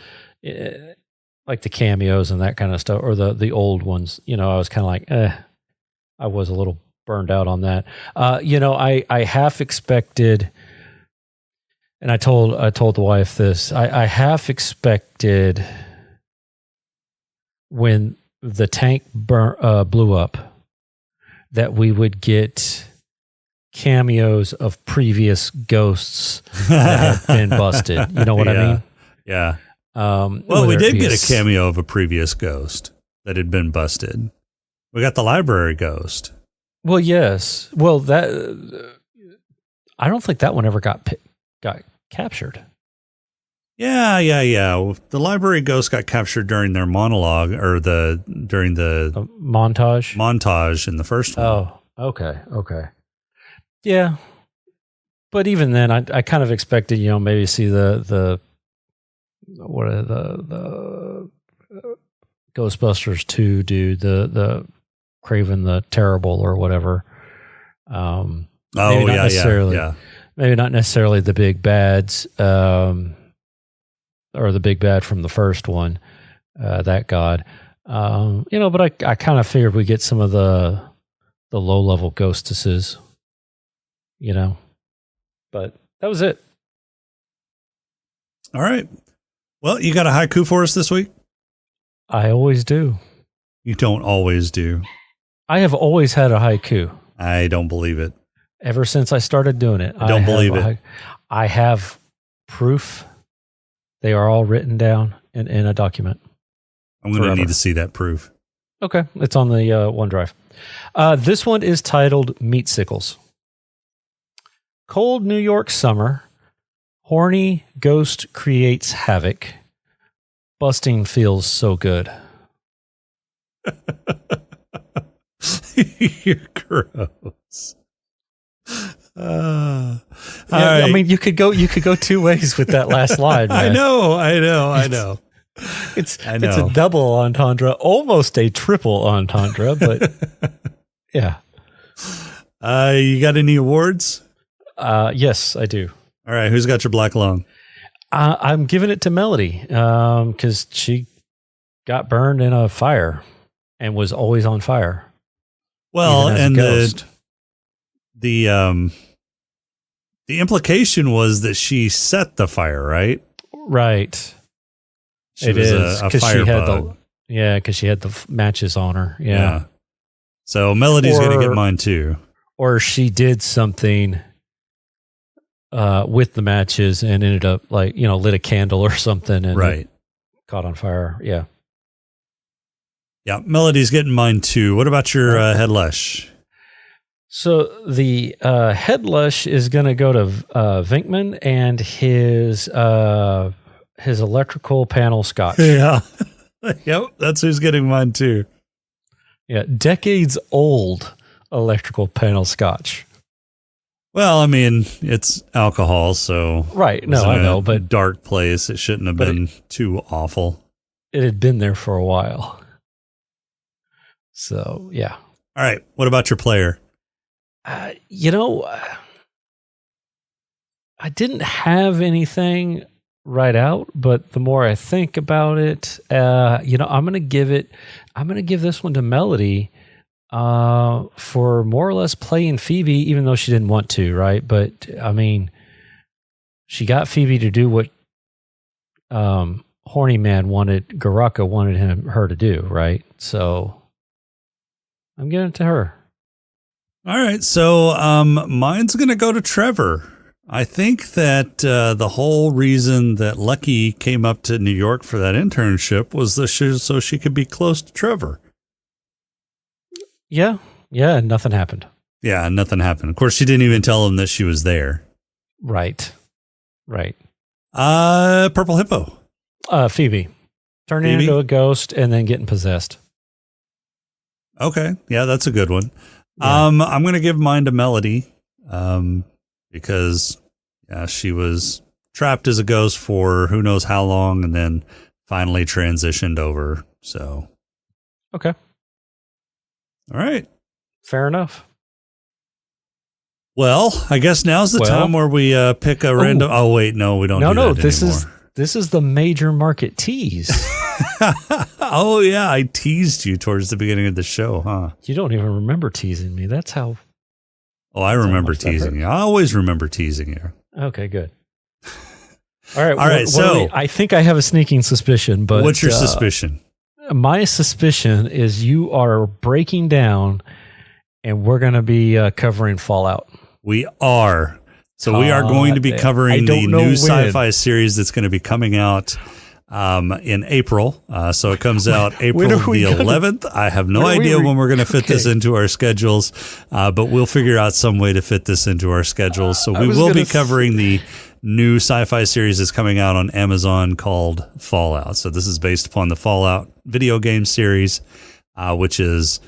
like the cameos and that kind of stuff, or the old ones. You know, I was kind of like, I was a little burned out on that. You know, I half expected, and I told the wife this. I half expected when the tank blew up that we would get cameos of previous ghosts that had been busted. You know what I mean? Yeah. Well, we did get a cameo of a previous ghost that had been busted. We got the library ghost. Well, yes. Well, that I don't think that one ever got captured. Yeah. The library ghost got captured during their monologue, or during the montage in the first one. Oh, okay. Yeah, but even then, I kind of expected, you know, maybe see the Ghostbusters 2 dude, the Craven the Terrible or whatever. Maybe not necessarily the big bads, or the big bad from the first one, that god. You know, but I kind of figured we get some of the low level ghostesses. You know, but that was it. All right. Well, you got a haiku for us this week? I always do. You don't always do. I have always had a haiku. I don't believe it. Ever since I started doing it. I don't believe it. I have proof. They are all written down in a document. I'm going to need to see that proof. Okay. It's on the OneDrive. This one is titled Meatsickles. Cold New York summer. Horny ghost creates havoc. Busting feels so good. You're gross. All I right. mean, you could go two ways with that last line. I Man. know. It's I know. it's a double entendre, almost a triple entendre, but yeah. You got any awards? Yes, I do. All right. Who's got your black lung? I'm giving it to Melody because she got burned in a fire and was always on fire. Well, even as a and ghost. the implication was that she set the fire, right? Right. She It was is a because fire she had bug. because she had the matches on her. Yeah. So Melody's going to Or- get mine too. Or she did something with the matches and ended up lit a candle or something and Right. it caught on fire. Yeah. Yeah. Melody's getting mine too. What about your Headlush? So the head lush is going to go to Vinkman and his electrical panel scotch. Yeah. Yep. That's who's getting mine too. Yeah, decades old electrical panel scotch. Well, I mean, it's alcohol, so Right. it was No, in I know, a but dark place. It shouldn't have but been too awful. it had been there for a while. So, yeah. All right. What about your player? I didn't have anything right out, but the more I think about it, I'm going to give this one to Melody for more or less playing Phoebe, even though she didn't want to, right? But I mean, she got Phoebe to do what Horny Man Garaka wanted her to do, right? So I'm giving it to her. All right. So mine's going to go to Trevor. I think that the whole reason that Lucky came up to New York for that internship was so she could be close to Trevor. Yeah. Yeah. Nothing happened. Yeah, nothing happened. Of course, she didn't even tell him that she was there. Right. Purple Hippo. Phoebe. Turning Phoebe? into a ghost and then getting possessed. Okay. Yeah, that's a good one. Yeah. I'm going to give mine to Melody because she was trapped as a ghost for who knows how long and then finally transitioned over. So. Okay. All right. Fair enough. Well, I guess now's the time where we pick a random. Oh, wait, no, we don't. No, do that this anymore. this is the major market tease. Oh yeah, I teased you towards the beginning of the show, huh? You don't even remember teasing me. That's how. Oh, I remember teasing you. I always remember teasing you. Okay, good. All right. All right. So I think I have a sneaking suspicion, but what's your suspicion? My suspicion is you are breaking down, and we're going to be covering Fallout. We are. So we are going to be covering the new sci-fi series that's going to be coming out in April. So it comes out April the 11th. I have no idea when we're going to fit this into our schedules, but we'll figure out some way to fit this into our schedules. So we will be covering the new sci-fi series that's coming out on Amazon called Fallout. So this is based upon the Fallout video game series, which is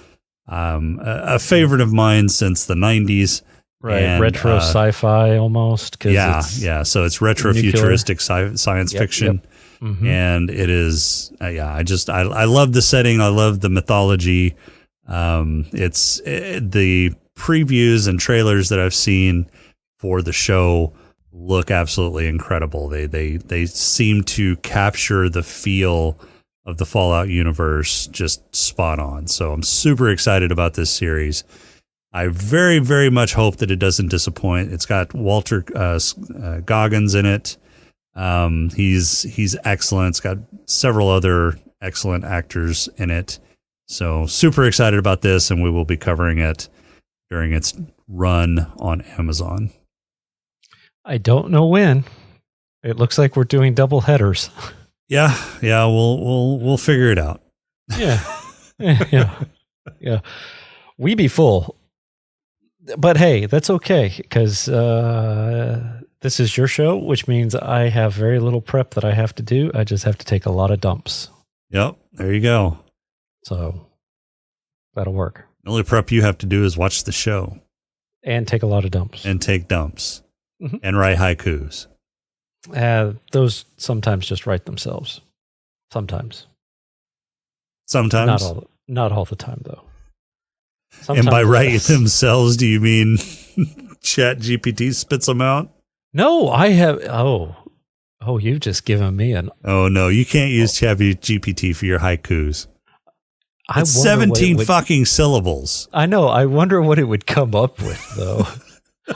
a favorite of mine since the 90s. Right, and, retro sci-fi almost. Yeah. So it's retro futuristic science fiction, Mm-hmm. and it is. I love the setting. I love the mythology. The previews and trailers that I've seen for the show look absolutely incredible. They seem to capture the feel of the Fallout universe just spot on. So I'm super excited about this series. I very, very much hope that it doesn't disappoint. It's got Walter Goggins in it. He's excellent. It's got several other excellent actors in it. So super excited about this, and we will be covering it during its run on Amazon. I don't know when. It looks like we're doing double headers. Yeah. We'll figure it out. Yeah. We be full. But hey, that's okay because this is your show, which means I have very little prep that I have to do. I just have to take a lot of dumps. Yep. There you go. So that'll work. The only prep you have to do is watch the show. And take a lot of dumps. And take dumps. Mm-hmm. And write haikus. Those sometimes just write themselves. Sometimes. Sometimes? Not all the time, though. And by write themselves, do you mean Chat GPT spits them out? No, I have. Oh, you've just given me an. Oh, no, you can't use Chat GPT for your haikus. It's I wonder 17 fucking syllables. I know. I wonder what it would come up with, though.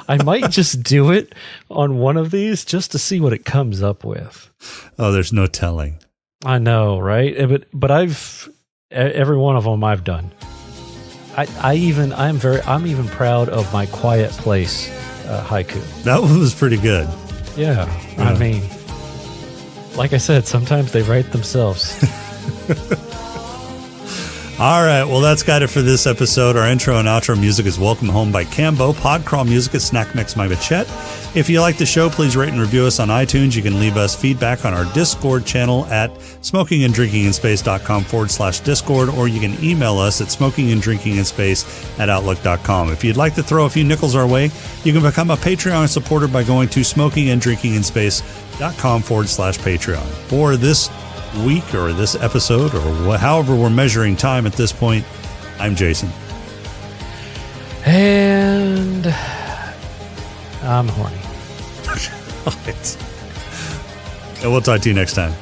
I might just do it on one of these just to see what it comes up with. Oh, there's no telling. I know, right? But every one of them I've done. I'm even proud of my Quiet Place haiku. That one was pretty good. Yeah, I mean, like I said, sometimes they write themselves. All right, well, that's got it for this episode. Our intro and outro music is Welcome Home by Cambo. Podcrawl music is Snack Mix by Machette. If you like the show, please rate and review us on iTunes. You can leave us feedback on our Discord channel at smokinganddrinkinginspace.com/Discord, or you can email us at smokinganddrinkinginspace@outlook.com. If you'd like to throw a few nickels our way, you can become a Patreon supporter by going to smokinganddrinkinginspace.com/Patreon. For this week or this episode or however we're measuring time at this point, I'm Jason. And I'm horny. And we'll talk to you next time.